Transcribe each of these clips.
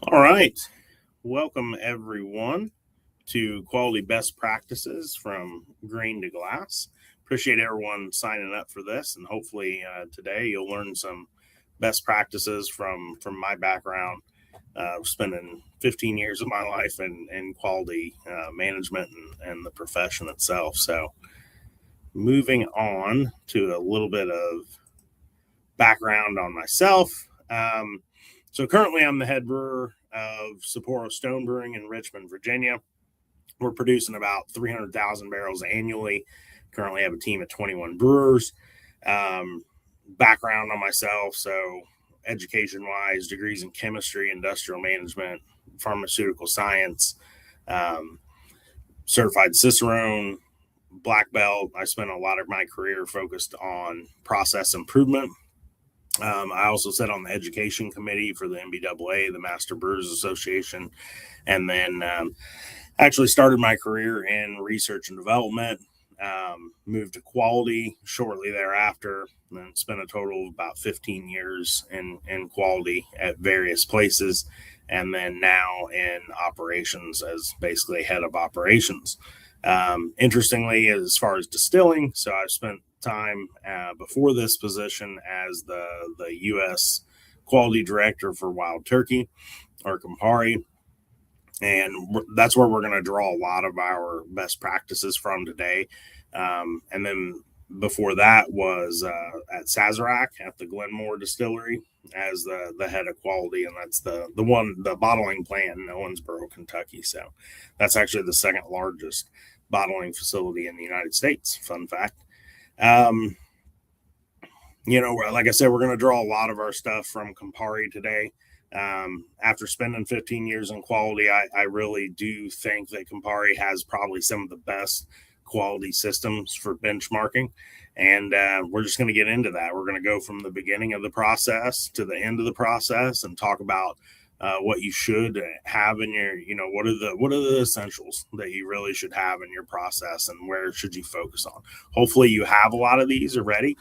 All right. Welcome, everyone, to Quality Best Practices from Grain to Glass. Appreciate everyone signing up for this, and hopefully today you'll learn some best practices from my background, spending 15 years of my life in quality management and the profession itself. So moving on to a little bit of background on myself. So currently I'm the head brewer of Sapporo-Stone Brewing in Richmond, Virginia. We're producing about 300,000 barrels annually. Currently have a team of 21 brewers. Background on myself, so education-wise, degrees in chemistry, industrial management, pharmaceutical science, certified Cicerone, black belt. I spent a lot of my career focused on process improvement. I also sat on the education committee for the MBAA, the Master Brewers Association, and then actually started my career in research and development. Moved to quality shortly thereafter, and spent a total of about 15 years in quality at various places, and then now in operations as basically head of operations. Interestingly, as far as distilling, so I've spent time before this position as the U.S. quality director for Wild Turkey or Campari, and that's where we're going to draw a lot of our best practices from today. And then before that was at Sazerac at the Glenmore Distillery as the head of quality, and that's the bottling plant in Owensboro, Kentucky. So that's actually the second largest bottling facility in the United States. Fun fact. Like I said, we're going to draw a lot of our stuff from Campari today. After spending 15 years in quality, I really do think that Campari has probably some of the best quality systems for benchmarking. And we're just going to get into that. We're going to go from the beginning of the process to the end of the process and talk about what you should have in your, what are the essentials that you really should have in your process and where should you focus on. Hopefully you have a lot of these already.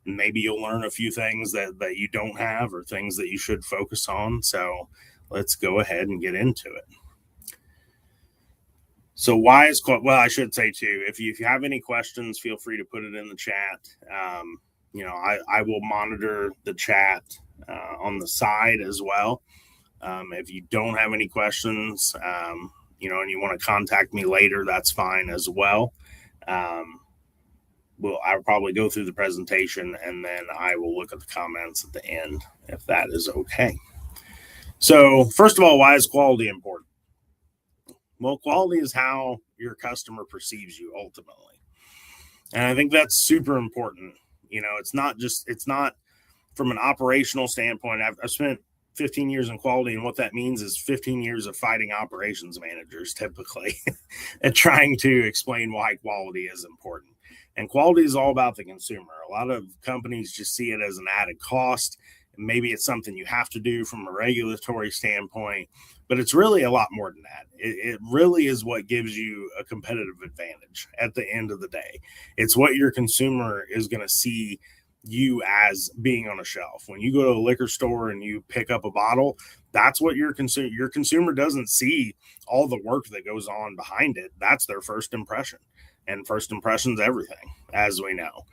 Maybe you'll learn a few things that you don't have or things that you should focus on. So let's go ahead and get into it. So why is I should say too, if you have any questions, feel free to put it in the chat. I will monitor the chat on the side as well. If you don't have any questions, and you want to contact me later, that's fine as well. I'll probably go through the presentation and then I will look at the comments at the end if that is okay. So first of all, why is quality important? Well, quality is how your customer perceives you ultimately. And I think that's super important. It's not from an operational standpoint. I've spent 15 years in quality, and what that means is 15 years of fighting operations managers typically and trying to explain why quality is important. And quality is all about the consumer. A lot of companies just see it as an added cost. Maybe it's something you have to do from a regulatory standpoint, but it's really a lot more than that. It really is what gives you a competitive advantage at the end of the day. It's what your consumer is going to see you as being on a shelf. When you go to a liquor store and you pick up a bottle, that's what your consumer doesn't see all the work that goes on behind it. That's their first impression, and first impression's everything, as we know.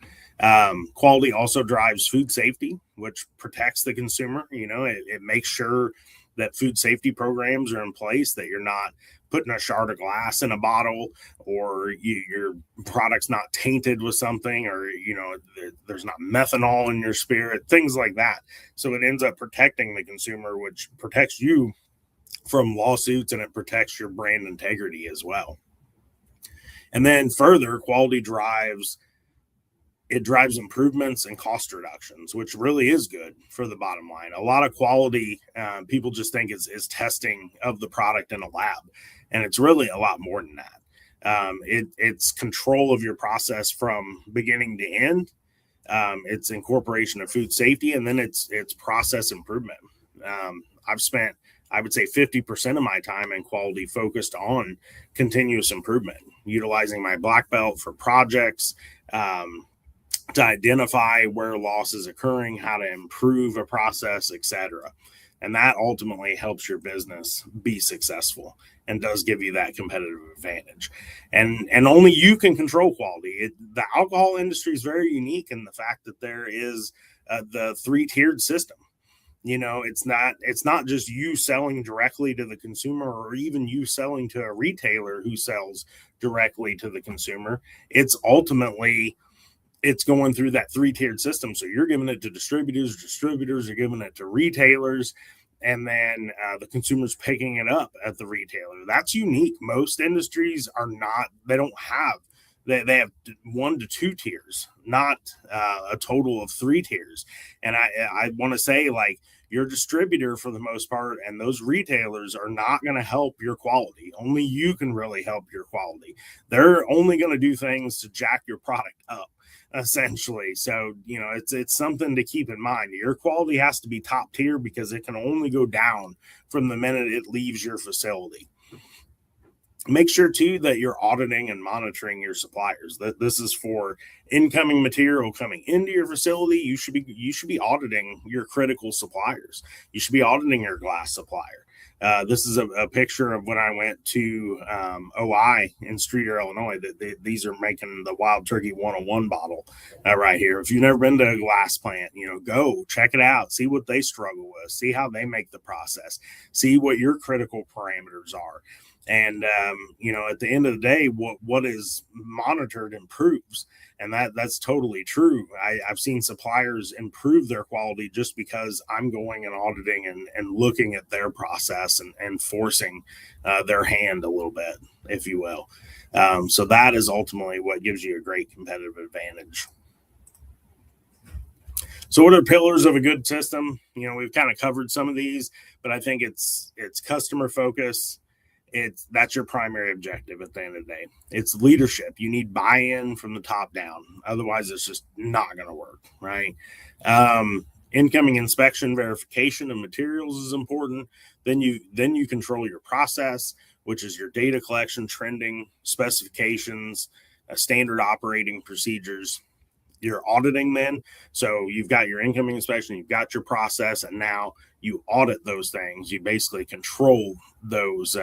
Quality also drives food safety, which protects the consumer. It makes sure that food safety programs are in place, that you're not putting a shard of glass in a bottle, or your product's not tainted with something, or there's not methanol in your spirit, things like that. So it ends up protecting the consumer, which protects you from lawsuits, and it protects your brand integrity as well. And then further, quality drives improvements and cost reductions, which really is good for the bottom line. A lot of quality people just think is testing of the product in a lab, and it's really a lot more than that. It's control of your process from beginning to end. It's incorporation of food safety, and then it's process improvement. I've spent, I would say, 50% of my time in quality focused on continuous improvement, utilizing my black belt for projects, to identify where loss is occurring, how to improve a process, etc. And that ultimately helps your business be successful and does give you that competitive advantage. And only you can control quality. The alcohol industry is very unique in the fact that there is the 3-tiered system. It's not just you selling directly to the consumer or even you selling to a retailer who sells directly to the consumer. It's going through that 3-tiered system. So you're giving it to distributors are giving it to retailers, and then the consumer's picking it up at the retailer. That's unique. Most industries they have 1 to 2 tiers, not a total of 3 tiers. And I want to say, like, your distributor for the most part and those retailers are not going to help your quality. Only you can really help your quality. They're only going to do things to jack your product up, essentially. So, it's something to keep in mind. Your quality has to be top tier because it can only go down from the minute it leaves your facility. Make sure too that you're auditing and monitoring your suppliers. That this is for incoming material coming into your facility. You should be auditing your critical suppliers. You should be auditing your glass supplier. This is a picture of when I went to OI in Streeter, Illinois. These are making the Wild Turkey 101 bottle right here. If you've never been to a glass plant, go check it out. See what they struggle with. See how they make the process. See what your critical parameters are. And, at the end of the day, what is monitored improves. And that's totally true. I've seen suppliers improve their quality just because I'm going and auditing and looking at their process and forcing their hand a little bit, if you will. So that is ultimately what gives you a great competitive advantage. So what are pillars of a good system? We've kind of covered some of these, but I think it's customer focus. That's your primary objective at the end of the day. It's leadership. You need buy-in from the top down. Otherwise, it's just not going to work, right? Incoming inspection verification of materials is important. Then you control your process, which is your data collection, trending, specifications, standard operating procedures. You're auditing then. So you've got your incoming inspection, you've got your process, and now you audit those things. You basically control those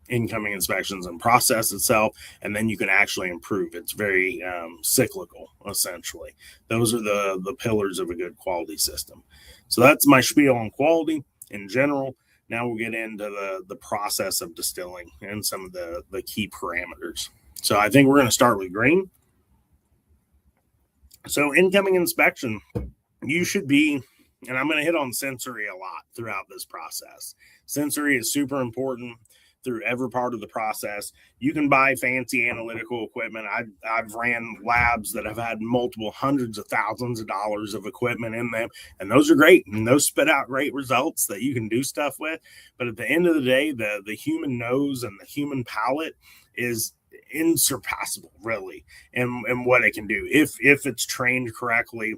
incoming inspections and process itself, and then you can actually improve. It's very cyclical, essentially. Those are the pillars of a good quality system. So that's my spiel on quality in general. Now we'll get into the process of distilling and some of the key parameters. So I think we're going to start with grain. So incoming inspection, you should be, and I'm going to hit on sensory a lot throughout this process. Sensory is super important through every part of the process. You can buy fancy analytical equipment. I've ran labs that have had multiple hundreds of thousands of dollars of equipment in them, and those are great, and those spit out great results that you can do stuff with. But at the end of the day, the human nose and the human palate is insurpassable, really, and what it can do if it's trained correctly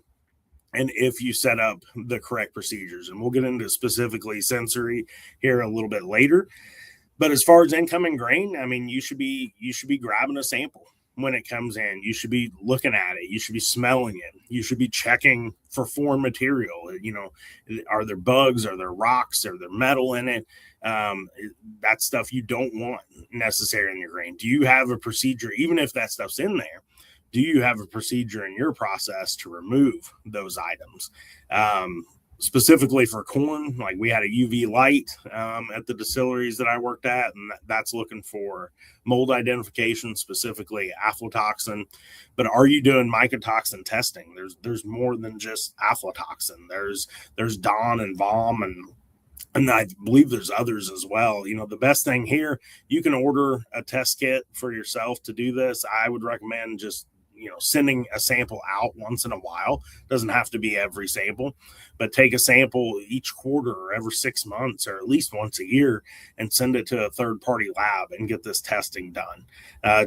and if you set up the correct procedures. And we'll get into specifically sensory here a little bit later. But as far as incoming grain, I mean, you should be grabbing a sample when it comes in. You should be looking at it. You should be smelling it. You should be checking for foreign material. Are there bugs? Are there rocks? Are there metal in it? That's stuff you don't want necessary in your grain. Do you have a procedure, even if that stuff's in there? Do you have a procedure in your process to remove those items? Specifically for corn, like we had a UV light at the distilleries that I worked at, and that's looking for mold identification, specifically aflatoxin. But are you doing mycotoxin testing? There's more than just aflatoxin. There's DON and VOM, and I believe there's others as well. The best thing here, you can order a test kit for yourself to do this. I would recommend just sending a sample out once in a while. Doesn't have to be every sample, but take a sample each quarter or every 6 months or at least once a year and send it to a third-party lab and get this testing done,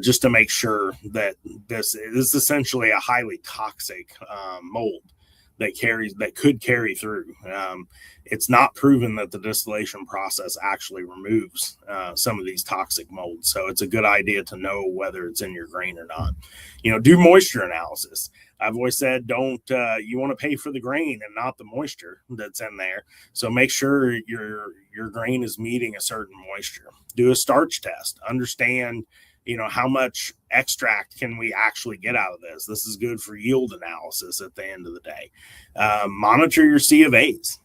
just to make sure that this is essentially a highly toxic mold that could carry through. It's not proven that the distillation process actually removes some of these toxic molds. So it's a good idea to know whether it's in your grain or not. Do moisture analysis. I've always said, you want to pay for the grain and not the moisture that's in there. So make sure your grain is meeting a certain moisture. Do a starch test. Understand, how much extract can we actually get out of this? This is good for yield analysis at the end of the day. Monitor your C of A's.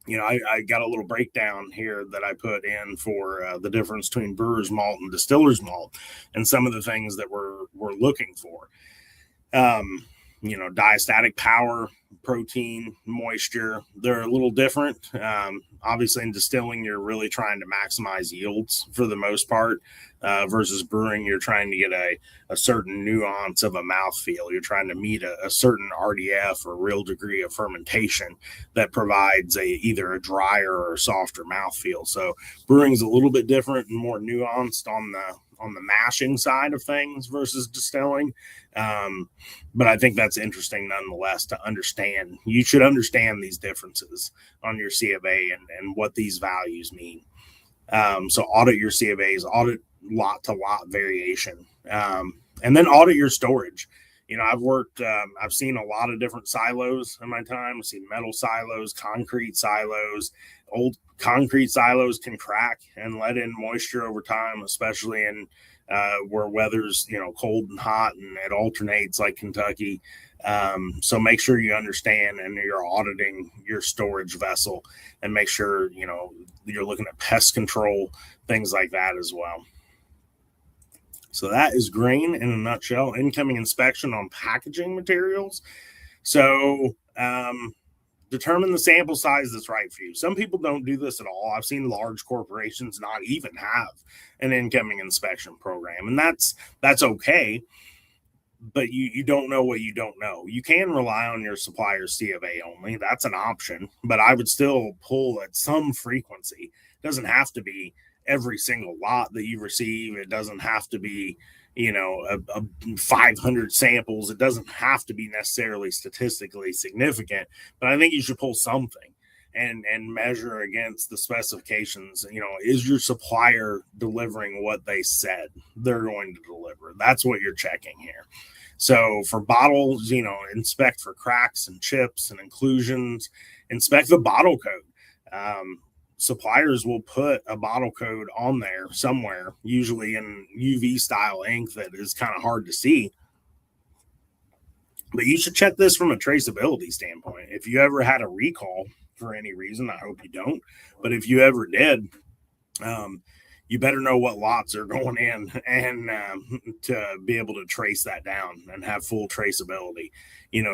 I got a little breakdown here that I put in for the difference between brewer's malt and distiller's malt and some of the things that we're looking for. Diastatic power, protein, moisture, they're a little different. Obviously, in distilling, you're really trying to maximize yields for the most part, versus brewing, you're trying to get a certain nuance of a mouthfeel. You're trying to meet a certain RDF or real degree of fermentation that provides either a drier or softer mouthfeel. So brewing is a little bit different and more nuanced on the mashing side of things versus distilling. But I think that's interesting nonetheless to understand. You should understand these differences on your C of A and what these values mean. So audit your C of A's, audit lot to lot variation, and then audit your storage. I've seen a lot of different silos in my time. I've seen metal silos, concrete silos. Old concrete silos can crack and let in moisture over time, especially in where weather's cold and hot and it alternates like Kentucky. So make sure you understand and you're auditing your storage vessel, and make sure you're looking at pest control, things like that as well. So that is grain in a nutshell. Incoming inspection on packaging materials. So determine the sample size that's right for you. Some people don't do this at all. I've seen large corporations not even have an incoming inspection program, and that's okay. But you don't know what you don't know. You can rely on your supplier's C of A only. That's an option, but I would still pull at some frequency. It doesn't have to be every single lot that you receive. It doesn't have to be, 500 samples. It doesn't have to be necessarily statistically significant, but I think you should pull something and measure against the specifications. Is your supplier delivering what they said they're going to deliver? That's what you're checking here. So for bottles, inspect for cracks and chips and inclusions, inspect the bottle code. Suppliers will put a bottle code on there somewhere, usually in UV style ink that is kind of hard to see. But you should check this from a traceability standpoint. If you ever had a recall for any reason, I hope you don't, but if you ever did, you better know what lots are going in and to be able to trace that down and have full traceability.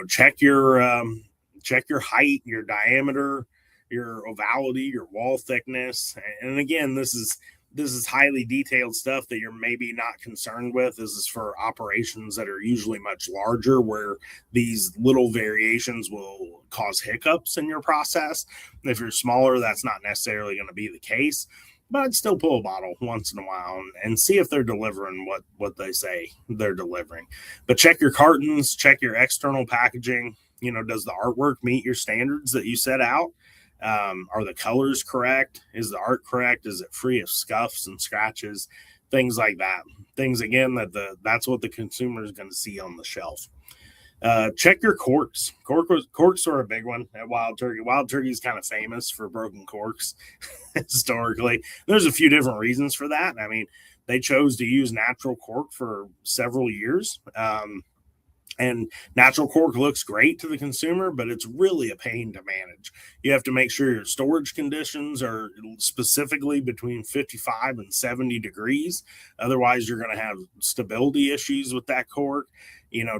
Check your height, your diameter, your ovality, your wall thickness. And again, this is highly detailed stuff that you're maybe not concerned with. This is for operations that are usually much larger, where these little variations will cause hiccups in your process. If you're smaller, that's not necessarily going to be the case, but I'd still pull a bottle once in a while and see if they're delivering what they say they're delivering. But check your cartons, check your external packaging. Does the artwork meet your standards that you set out? Are the colors correct? Is the art correct? Is it free of scuffs and scratches? Things like that. Things, again, that's what the consumer is going to see on the shelf. Check your corks. Corks are a big one at Wild Turkey. Wild Turkey is kind of famous for broken corks historically. There's a few different reasons for that. I mean, they chose to use natural cork for several years. And natural cork looks great to the consumer, but it's really a pain to manage. You have to make sure your storage conditions are specifically between 55 and 70 degrees. Otherwise, you're going to have stability issues with that cork.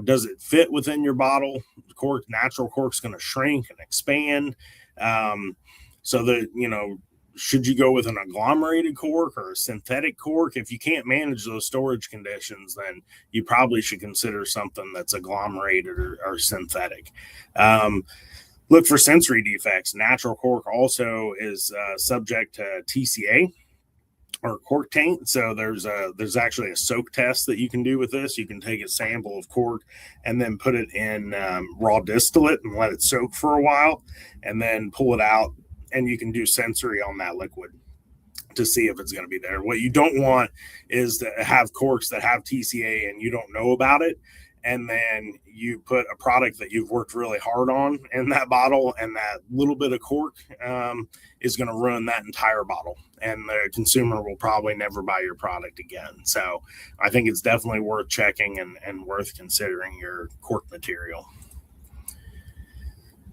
Does it fit within your bottle? Natural cork's going to shrink and expand. So that, should you go with an agglomerated cork or a synthetic cork? If you can't manage those storage conditions, then you probably should consider something that's agglomerated or synthetic. Look for sensory defects. Natural cork also is subject to TCA. or cork taint. So there's actually a soak test that you can do with this. You can take a sample of cork and then put it in raw distillate and let it soak for a while, and then pull it out, and you can do sensory on that liquid to see if it's going to be there. What you don't want is to have corks that have TCA and you don't know about it, and then you put a product that you've worked really hard on in that bottle, and that little bit of cork is going to ruin that entire bottle, and the consumer will probably never buy your product again. So I think it's definitely worth checking and worth considering your cork material.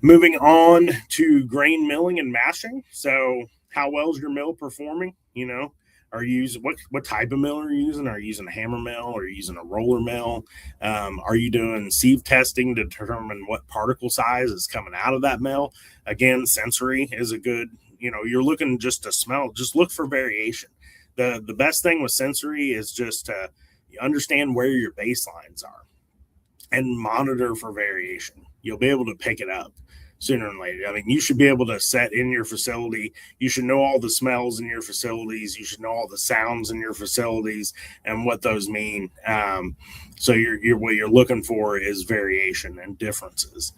Moving on to grain milling and mashing. So how well is your mill performing? Are you using what type of mill are you using? Are you using a hammer mill? Are you using a roller mill? Are you doing sieve testing to determine what particle size is coming out of that mill? Again, sensory is a good, you're looking just to smell, just look for variation. The best thing with sensory is just to understand where your baselines are and monitor for variation. You'll be able to pick it up sooner than later. I mean, you should be able to set in your facility. You should know all the smells in your facilities. You should know all the sounds in your facilities and what those mean. So what you're looking for is variation and differences.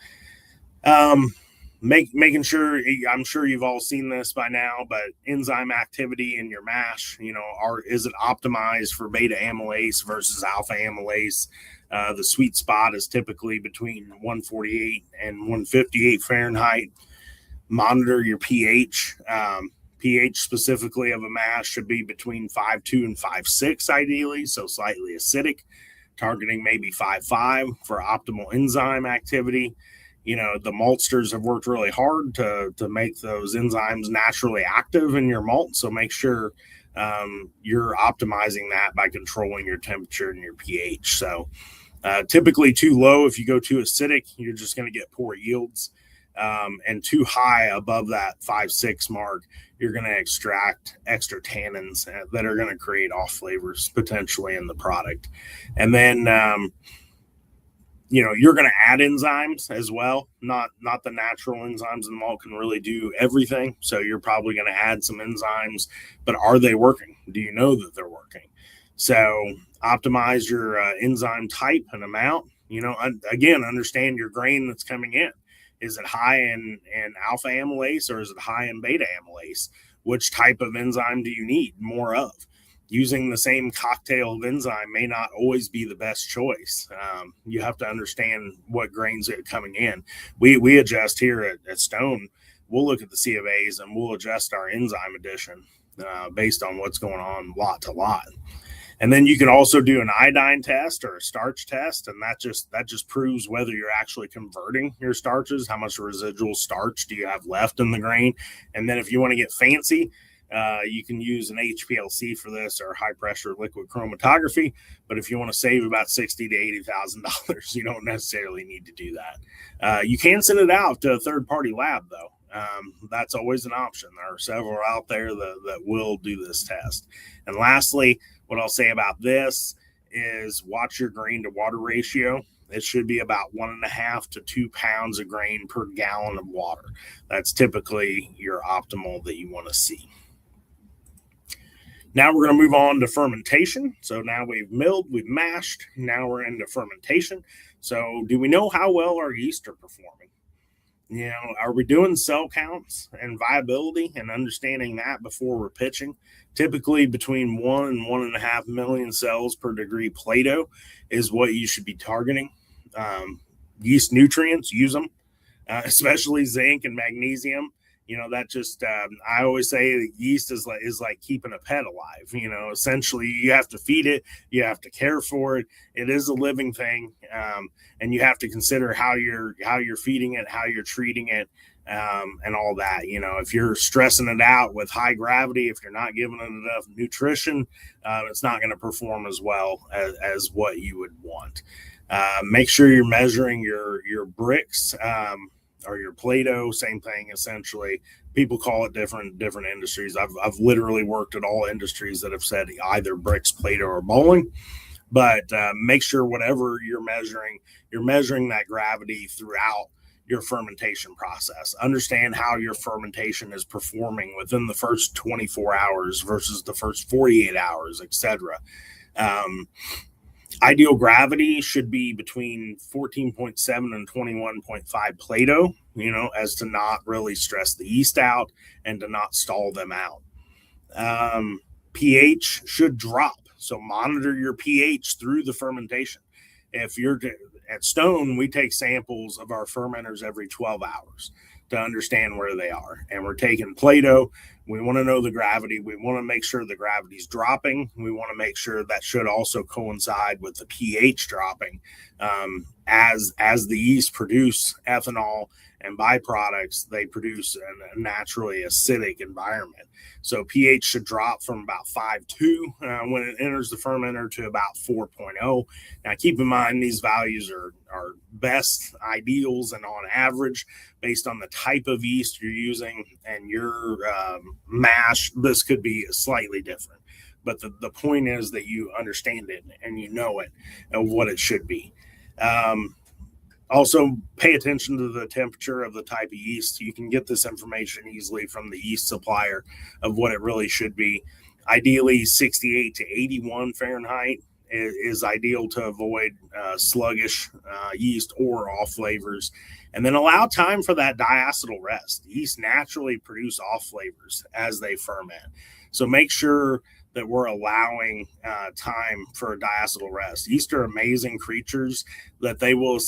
Making sure, I'm sure you've all seen this by now, but enzyme activity in your mash, is it optimized for beta amylase versus alpha amylase? The sweet spot is typically between 148 and 158 Fahrenheit. Monitor your pH. pH specifically of a mash should be between 5.2 and 5.6 ideally, so slightly acidic, targeting maybe 5.5 for optimal enzyme activity. The maltsters have worked really hard to make those enzymes naturally active in your malt, so make sure you're optimizing that by controlling your temperature and your pH. So typically too low, if you go too acidic, you're just going to get poor yields. And too high above that 5.6 mark, you're going to extract extra tannins that are going to create off flavors potentially in the product. And then, you're going to add enzymes as well. Not the natural enzymes in the malt can really do everything. So you're probably going to add some enzymes, but are they working? Do you know that they're working? So optimize your enzyme type and amount. Again, understand your grain that's coming in. Is it high in alpha amylase or is it high in beta amylase? Which type of enzyme do you need more of? Using the same cocktail of enzyme may not always be the best choice. You have to understand what grains are coming in. We adjust here at Stone. We'll look at the C of A's and we'll adjust our enzyme addition based on what's going on lot to lot. And then you can also do an iodine test or a starch test, and that just proves whether you're actually converting your starches. How much residual starch do you have left in the grain? And then if you want to get fancy, you can use an HPLC for this or high pressure liquid chromatography. But if you want to save about $60,000 to $80,000, you don't necessarily need to do that. You can send it out to a third party lab though. That's always an option. There are several out there that will do this test. And lastly, what I'll say about this is watch your grain to water ratio. It should be about 1.5 to 2 pounds of grain per gallon of water. That's typically your optimal that you want to see. Now we're going to move on to fermentation. So now we've milled, we've mashed. Now we're into fermentation. So do we know how well our yeast are performing? Are we doing cell counts and viability and understanding that before we're pitching? Typically between 1 and 1.5 million cells per degree Plato is what you should be targeting. Yeast nutrients, use them, especially zinc and magnesium. That just, I always say the yeast is like keeping a pet alive. Essentially you have to feed it, you have to care for it. It is a living thing. And you have to consider how you're feeding it, how you're treating it, and all that. If you're stressing it out with high gravity, if you're not giving it enough nutrition, it's not going to perform as well as what you would want. Make sure you're measuring your bricks, or your Plato, same thing essentially. People call it different industries. I've literally worked at all industries that have said either bricks, Plato, or bowling. But make sure whatever you're measuring that gravity throughout your fermentation process. Understand how your fermentation is performing within the first 24 hours versus the first 48 hours, etc. Ideal gravity should be between 14.7 and 21.5 Plato, as to not really stress the yeast out and to not stall them out. pH should drop. So monitor your pH through the fermentation. If you're at Stone, we take samples of our fermenters every 12 hours to understand where they are. And we're taking Plato. We want to know the gravity. We want to make sure the gravity's dropping. We want to make sure that should also coincide with the pH dropping. As the yeast produce ethanol and byproducts, they produce a naturally acidic environment. So pH should drop from about 5.2 when it enters the fermenter to about 4.0. Now, keep in mind, these values are best ideals and on average based on the type of yeast you're using and your mash. This could be slightly different. But the point is that you understand it and you know it of what it should be. Also, pay attention to the temperature of the type of yeast. You can get this information easily from the yeast supplier of what it really should be. Ideally, 68 to 81 Fahrenheit is ideal to avoid sluggish yeast or off flavors. And then allow time for that diacetyl rest. Yeast naturally produce off flavors as they ferment. So make sure that we're allowing time for diacetyl rest. Yeast are amazing creatures that they will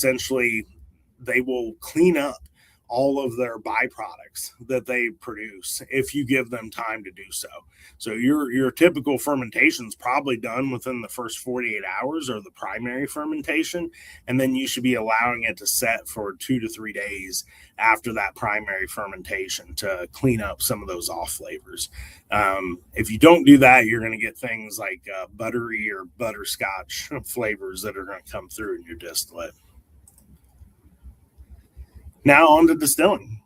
clean up all of their byproducts that they produce if you give them time to do so. So your typical fermentation is probably done within the first 48 hours or the primary fermentation, and then you should be allowing it to set for 2 to 3 days after that primary fermentation to clean up some of those off flavors. If you don't do that, you're going to get things like buttery or butterscotch flavors that are going to come through in your distillate. Now on to distilling.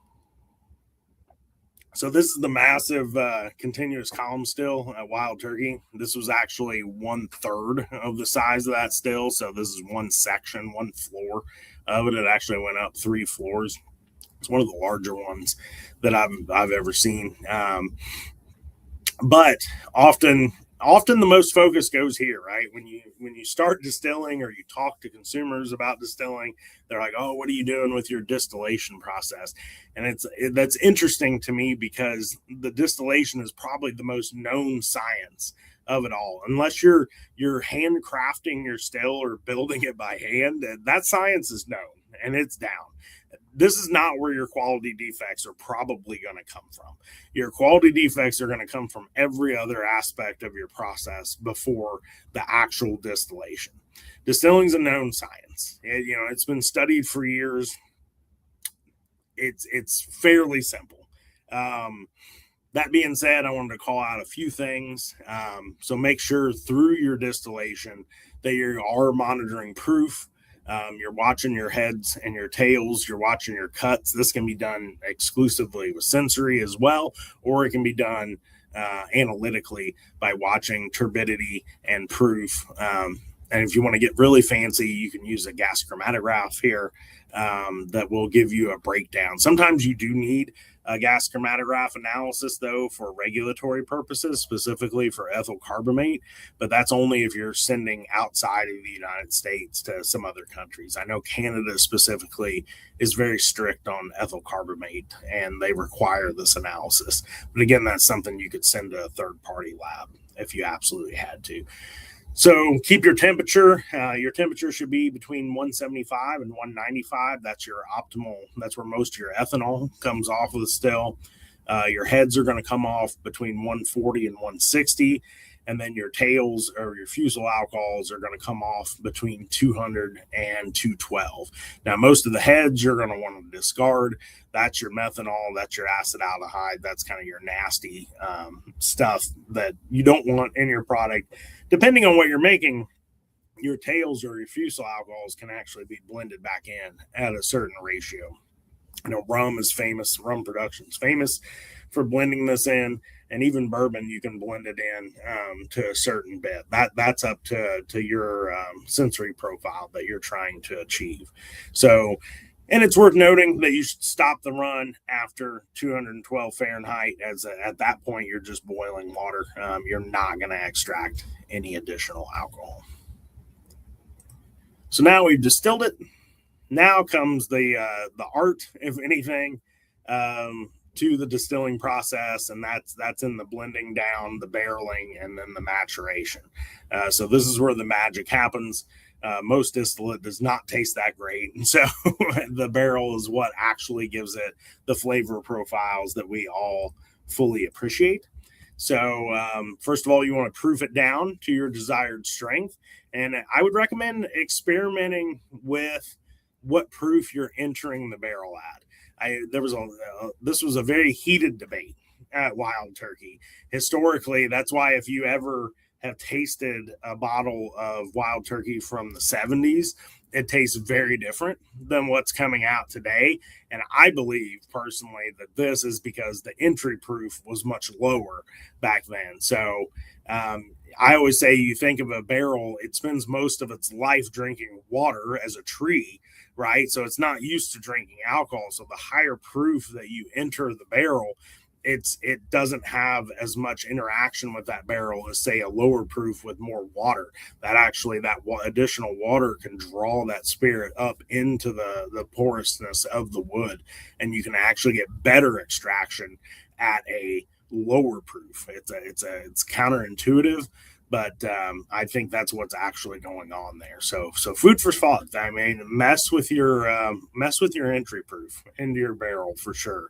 So this is the massive continuous column still at Wild Turkey. This was actually 1/3 of the size of that still. So this is one section, one floor of it. It actually went up 3 floors. It's one of the larger ones that I've ever seen. But often the most focus goes here, right? When you start distilling or you talk to consumers about distilling, they're like, "Oh, what are you doing with your distillation process?" And that's interesting to me because the distillation is probably the most known science of it all. Unless you're handcrafting your still or building it by hand, that science is known and it's down. This is not where your quality defects are probably going to come from. Your quality defects are going to come from every other aspect of your process before the actual distillation. Distilling is a known science. It's been studied for years. It's fairly simple. That being said, I wanted to call out a few things. So make sure through your distillation that you are monitoring proof. You're watching your heads and your tails. You're watching your cuts. This can be done exclusively with sensory as well, or it can be done analytically by watching turbidity and proof. And if you want to get really fancy, you can use a gas chromatograph here that will give you a breakdown. Sometimes you do need a gas chromatograph analysis, though, for regulatory purposes, specifically for ethyl carbamate, but that's only if you're sending outside of the United States to some other countries. I know Canada specifically is very strict on ethyl carbamate, and they require this analysis. But again, that's something you could send to a third-party lab if you absolutely had to. So keep your temperature. Your temperature should be between 175 and 195. That's your optimal. That's where most of your ethanol comes off of the still. Your heads are going to come off between 140 and 160. And then your tails or your fusel alcohols are going to come off between 200 and 212. Now, most of the heads you're going to want to discard. That's your methanol. That's your acetaldehyde. That's kind of your nasty stuff that you don't want in your product. Depending on what you're making, your tails or your fusel alcohols can actually be blended back in at a certain ratio. Rum production is famous for blending this in, and even bourbon, you can blend it in to a certain bit. That's up to your sensory profile that you're trying to achieve. So And it's worth noting that you should stop the run after 212 Fahrenheit, as at that point you're just boiling water. You're not going to extract any additional alcohol. So now we've distilled it. Now comes the art, if anything, to the distilling process, and that's in the blending down, the barreling, and then the maturation. So this is where the magic happens. Most distillate does not taste that great, and so the barrel is what actually gives it the flavor profiles that we all fully appreciate. So first of all, you want to proof it down to your desired strength, and I would recommend experimenting with what proof you're entering the barrel at. This was a very heated debate at Wild Turkey. Historically, that's why if you ever have tasted a bottle of Wild Turkey from the 70s, it tastes very different than what's coming out today. And I believe personally that this is because the entry proof was much lower back then. So I always say, you think of a barrel, it spends most of its life drinking water as a tree, right? So it's not used to drinking alcohol. So the higher proof that you enter the barrel, it doesn't have as much interaction with that barrel as, say, a lower proof with more water. That additional water can draw that spirit up into the porousness of the wood, and you can actually get better extraction at a lower proof. It's counterintuitive, but I think that's what's actually going on there. So food for thought. I mean, mess with your entry proof into your barrel for sure.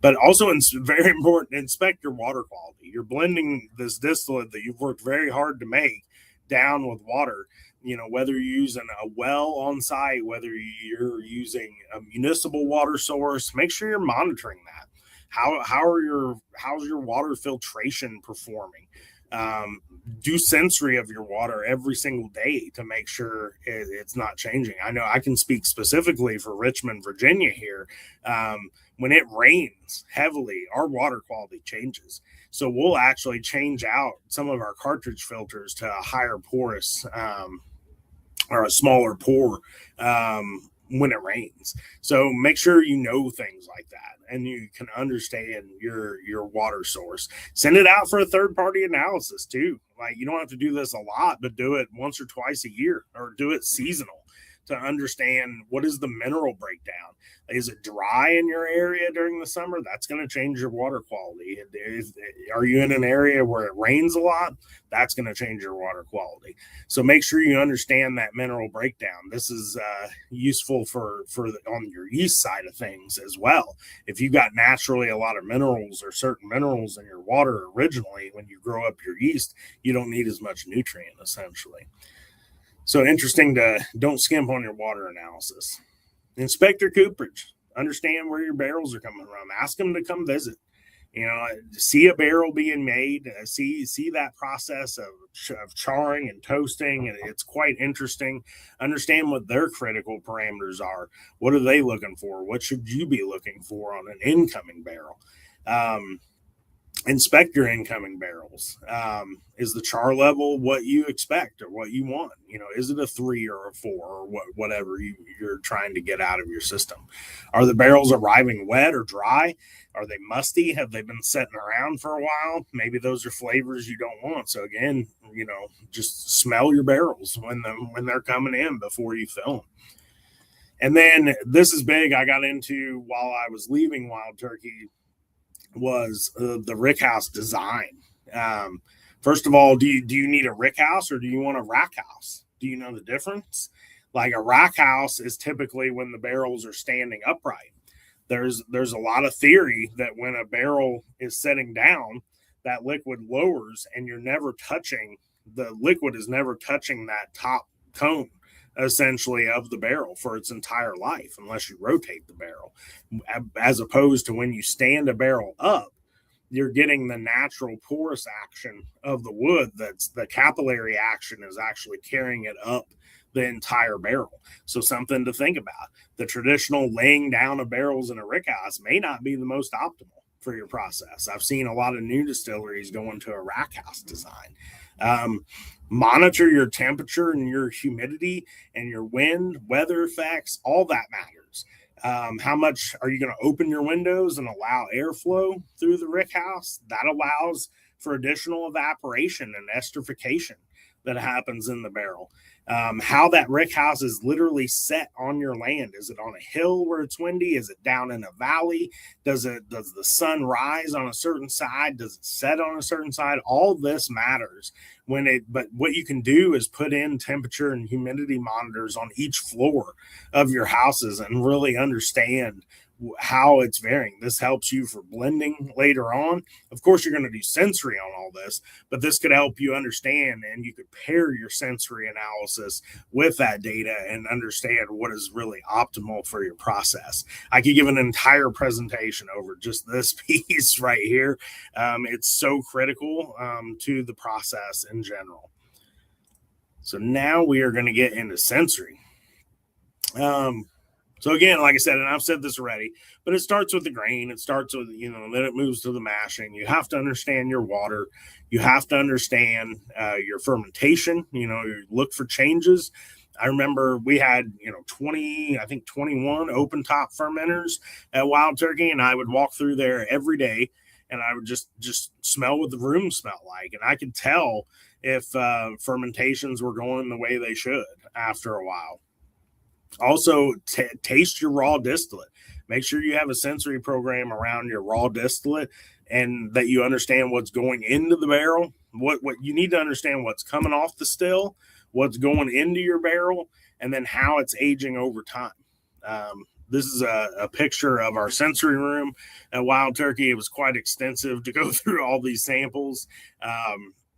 But also, it's very important to inspect your water quality. You're blending this distillate that you've worked very hard to make down with water. Whether you're using a well on site, whether you're using a municipal water source, make sure you're monitoring that. How's your water filtration performing? Do sensory of your water every single day to make sure it's not changing. I know I can speak specifically for Richmond, Virginia here. When it rains heavily, our water quality changes. So we'll actually change out some of our cartridge filters to a higher porous or a smaller pour when it rains. So make sure you know things like that and you can understand your water source. Send it out for a third-party analysis too. Like, you don't have to do this a lot, but do it once or twice a year, or do it seasonal to understand what is the mineral breakdown. Is it dry in your area during the summer? That's going to change your water quality. Are you in an area where it rains a lot? That's going to change your water quality. So make sure you understand that mineral breakdown. This is useful for on your yeast side of things as well. If you got naturally a lot of minerals or certain minerals in your water originally, when you grow up your yeast, you don't need as much nutrient essentially. So interesting don't skimp on your water analysis. Inspect your cooperage. Understand where your barrels are coming from. Ask them to come visit. See a barrel being made. See that process of charring and toasting, and it's quite interesting. Understand what their critical parameters are. What are they looking for? What should you be looking for on an incoming barrel? Inspect your incoming barrels. Is the char level what you expect or what you want? Is it a 3 or a 4 or whatever you're trying to get out of your system? Are the barrels arriving wet or dry? Are they musty? Have they been sitting around for a while? Maybe those are flavors you don't want. So again, just smell your barrels when they're coming in before you fill them. And then this is big. I got into while I was leaving Wild Turkey was the rickhouse design. First of all, do you need a rickhouse or do you want a rack house? Do you know the difference? Like, a rack house is typically when the barrels are standing upright. There's a lot of theory that when a barrel is setting down, that liquid lowers and the liquid is never touching that top cone essentially of the barrel for its entire life, unless you rotate the barrel, as opposed to when you stand a barrel up, you're getting the natural porous action of the wood. That's the capillary action is actually carrying it up the entire barrel. So something to think about. The traditional laying down of barrels in a rickhouse may not be the most optimal for your process. I've seen a lot of new distilleries go into a rack house design. Monitor your temperature and your humidity and your wind, weather effects, all that matters. How much are you going to open your windows and allow airflow through the rick house? That allows for additional evaporation and esterification that happens in the barrel. How that rick house is literally set on your land. Is it on a hill where it's windy? Is it down in a valley? Does the sun rise on a certain side? Does it set on a certain side? All this matters but what you can do is put in temperature and humidity monitors on each floor of your houses and really understand how it's varying. This helps you for blending later on. Of course, you're going to do sensory on all this, but this could help you understand, and you could pair your sensory analysis with that data and understand what is really optimal for your process. I could give an entire presentation over just this piece right here. It's so critical to the process in general. So now we are going to get into sensory. So again, like I said, and I've said this already, but it starts with the grain. It starts with, then it moves to the mashing. You have to understand your water. You have to understand your fermentation. You look for changes. I remember we had, 21 open top fermenters at Wild Turkey, and I would walk through there every day, and I would just smell what the room smelled like. And I could tell if fermentations were going the way they should after a while. Also, taste your raw distillate. Make sure you have a sensory program around your raw distillate and that you understand what's going into the barrel. What you need to understand what's coming off the still, what's going into your barrel, and then how it's aging over time. This is a picture of our sensory room at Wild Turkey. It was quite extensive to go through all these samples.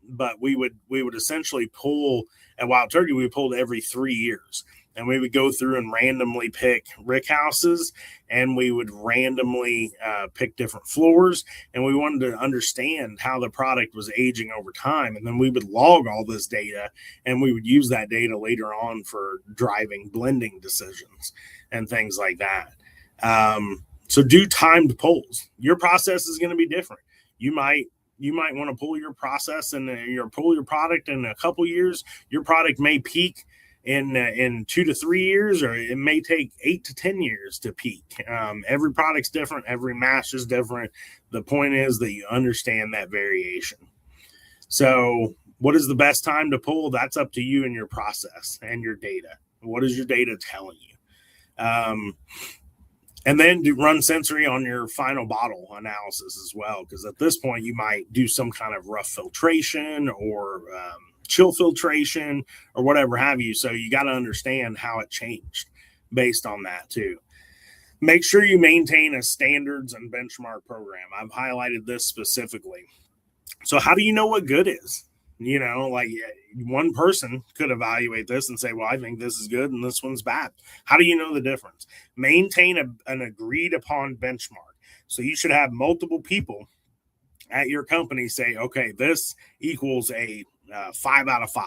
But we would essentially pull at Wild Turkey. We pulled every 3 years. And we would go through and randomly pick rick houses, and we would randomly pick different floors. And we wanted to understand how the product was aging over time. And then we would log all this data, and we would use that data later on for driving blending decisions and things like that. So do timed pulls. Your process is going to be different. You might want to pull your process and pull your product in a couple years. Your product may peak in 2 to 3 years, or it may take 8 to 10 years to peak. Every product's different. Every mash is different. The point is that you understand that variation. So what is the best time to pull? That's up to you and your process and your data. What is your data telling you? And then run sensory on your final bottle analysis as well, because at this point you might do some kind of rough filtration or chill filtration or whatever have you. So you got to understand how it changed based on that too. Make sure you maintain a standards and benchmark program. I've highlighted this specifically. So how do you know what good is? One person could evaluate this and say, well, I think this is good and this one's bad. How do you know the difference? Maintain an agreed upon benchmark. So you should have multiple people at your company say, okay, this equals a 5 out of 5.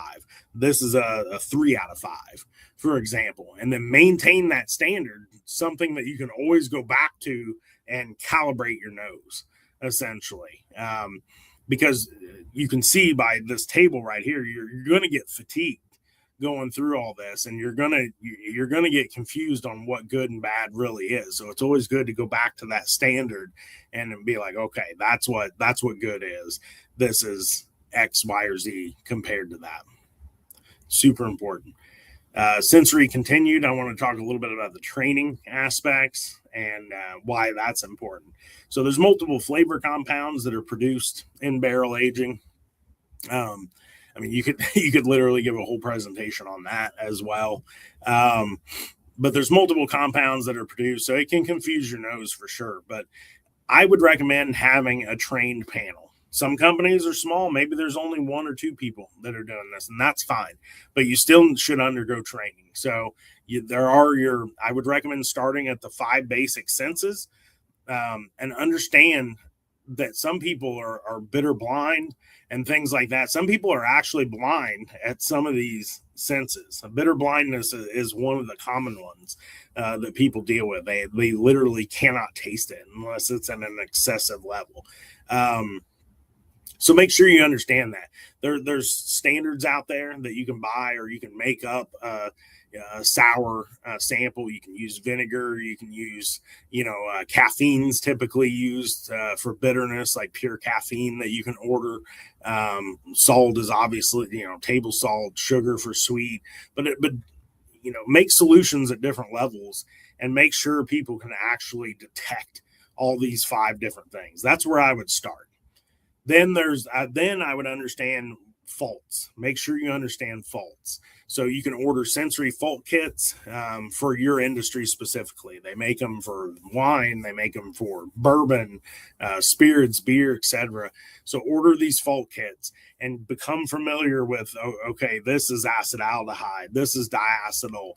This is a 3 out of 5, for example, and then maintain that standard, something that you can always go back to and calibrate your nose, essentially. Because you can see by this table right here, you're going to get fatigued going through all this, and you're going to get confused on what good and bad really is. So it's always good to go back to that standard and be like, okay, that's what good is. This is X, Y, or Z compared to that. Super important. Sensory continued. I want to talk a little bit about the training aspects and why that's important. So there's multiple flavor compounds that are produced in barrel aging. You could literally give a whole presentation on that as well. But there's multiple compounds that are produced, so it can confuse your nose for sure. But I would recommend having a trained panel. Some companies are small. Maybe there's only 1 or 2 people that are doing this, and that's fine. But you still should undergo training. So I would recommend starting at the 5 basic senses and understand that some people are bitter blind and things like that. Some people are actually blind at some of these senses. Bitter blindness is one of the common ones that people deal with. They literally cannot taste it unless it's at an excessive level. So make sure you understand that there's standards out there that you can buy or you can make up sour sample. You can use vinegar. You can use, caffeine's typically used for bitterness, like pure caffeine that you can order. Salt is obviously, table salt, sugar for sweet, but make solutions at different levels and make sure people can actually detect all these 5 different things. That's where I would start. Then I would understand faults. Make sure you understand faults. So you can order sensory fault kits for your industry specifically. They make them for wine, they make them for bourbon, spirits, beer, etc. So order these fault kits and become familiar with, okay, this is acetaldehyde, this is diacetyl.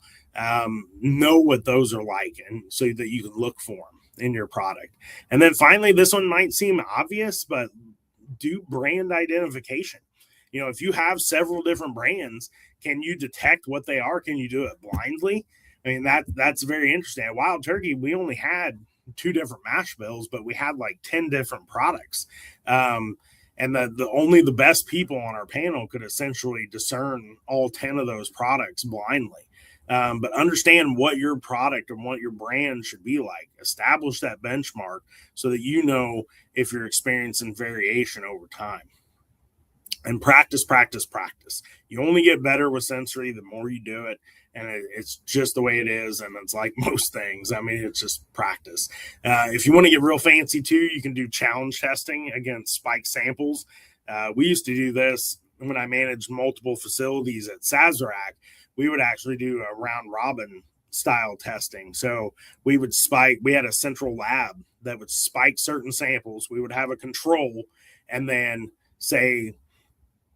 Know what those are like, and so that you can look for them in your product. And then finally, this one might seem obvious, but do brand identification. If you have several different brands, can you detect what they are? Can you do it blindly? I mean, that's very interesting. At Wild Turkey, we only had 2 different mash bills, but we had like 10 different products. And only the best people on our panel could essentially discern all 10 of those products blindly. But understand what your product and what your brand should be like. Establish that benchmark so that you know if you're experiencing variation over time. And practice. You only get better with sensory the more you do it. And it's just the way it is. And it's like most things. I mean, it's just practice. If you want to get real fancy too, you can do challenge testing against spike samples. We used to do this when I managed multiple facilities at Sazerac. We would actually do a round robin style testing. So we had a central lab that would spike certain samples. We would have a control and then say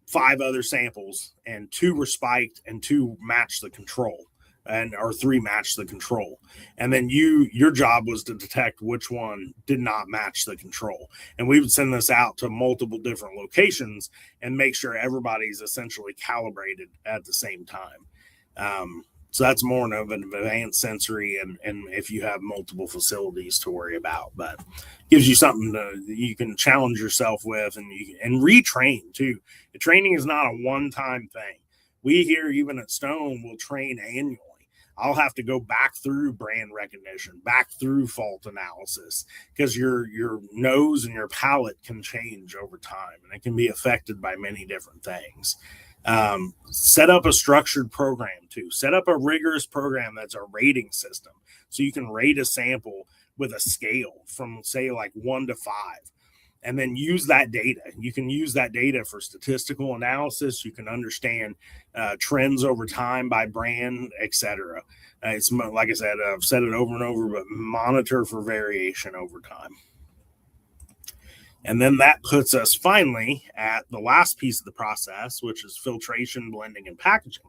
5 other samples, and 2 were spiked and 2 matched the control, or 3 matched the control. And then your job was to detect which one did not match the control. And we would send this out to multiple different locations and make sure everybody's essentially calibrated at the same time. So that's more of an advanced sensory, and if you have multiple facilities to worry about, but gives you something you can challenge yourself with, and retrain too. The training is not a one-time thing. We here, even at Stone, will train annually. I'll have to go back through brand recognition, back through fault analysis, because your nose and your palate can change over time, and it can be affected by many different things. Set up a structured program too. Set up a rigorous program that's a rating system. So you can rate a sample with a scale from, say, like 1 to 5, and then use that data. You can use that data for statistical analysis. You can understand trends over time by brand, etc. It's like I said, I've said it over and over, but monitor for variation over time. And then that puts us finally at the last piece of the process, which is filtration, blending, and packaging.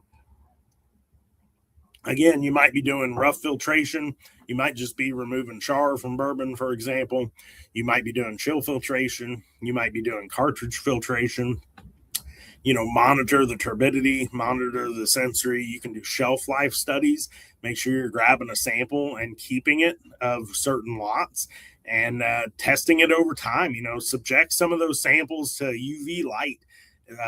Again, you might be doing rough filtration. You might just be removing char from bourbon, for example. You might be doing chill filtration. You might be doing cartridge filtration. Monitor the turbidity, monitor the sensory. You can do shelf life studies. Make sure you're grabbing a sample and keeping it of certain lots and testing it over time. Subject some of those samples to UV light,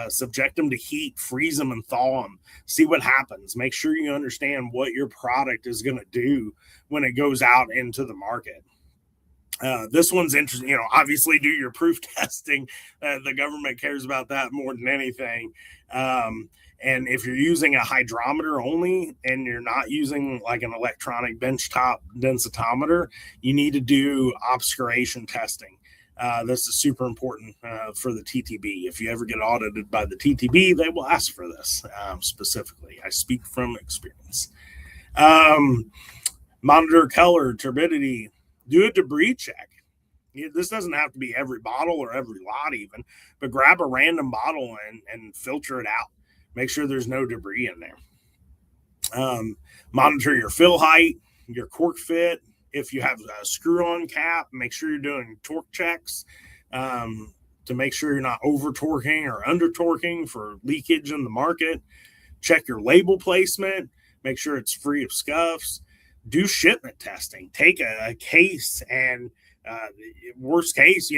subject them to heat, freeze them and thaw them, see what happens. Make sure you understand what your product is going to do when it goes out into the market. This one's interesting. Obviously do your proof testing. The government cares about that more than anything. And if you're using a hydrometer only and you're not using like an electronic benchtop densitometer, you need to do obscuration testing. This is super important for the TTB. If you ever get audited by the TTB, they will ask for this specifically. I speak from experience. Monitor color, turbidity, do a debris check. This doesn't have to be every bottle or every lot even, but grab a random bottle and filter it out. Make sure there's no debris in there. Monitor your fill height, your cork fit. If you have a screw-on cap, make sure you're doing torque checks to make sure you're not over-torquing or under-torquing for leakage in the market. Check your label placement. Make sure it's free of scuffs. Do shipment testing. Take a case and Worst case,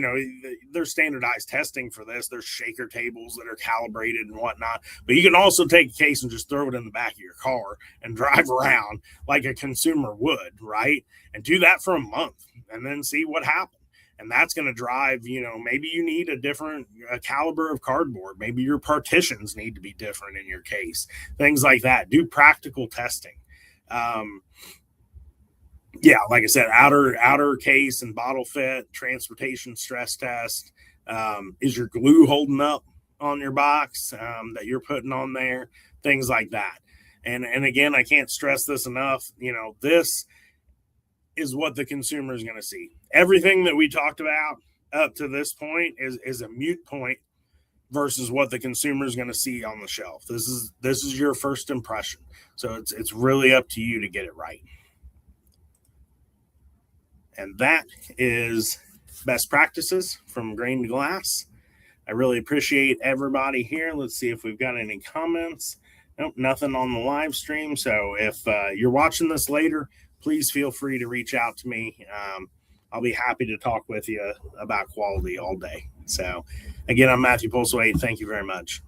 there's standardized testing for this. There's shaker tables that are calibrated and whatnot. But you can also take a case and just throw it in the back of your car and drive around like a consumer would, right? And do that for a month and then see what happens. And that's going to drive, maybe you need a different caliber of cardboard. Maybe your partitions need to be different in your case. Things like that. Do practical testing. Like I said, outer case and bottle fit, transportation stress test. Is your glue holding up on your box that you're putting on there? Things like that. And again, I can't stress this enough. This is what the consumer is going to see. Everything that we talked about up to this point is a mute point versus what the consumer is going to see on the shelf. This is your first impression. So it's really up to you to get it right. And that is best practices from grain to glass. I really appreciate everybody here. Let's see if we've got any comments. Nope, nothing on the live stream. So if you're watching this later, please feel free to reach out to me. I'll be happy to talk with you about quality all day. So again, I'm Matthew Poselwait. Thank you very much.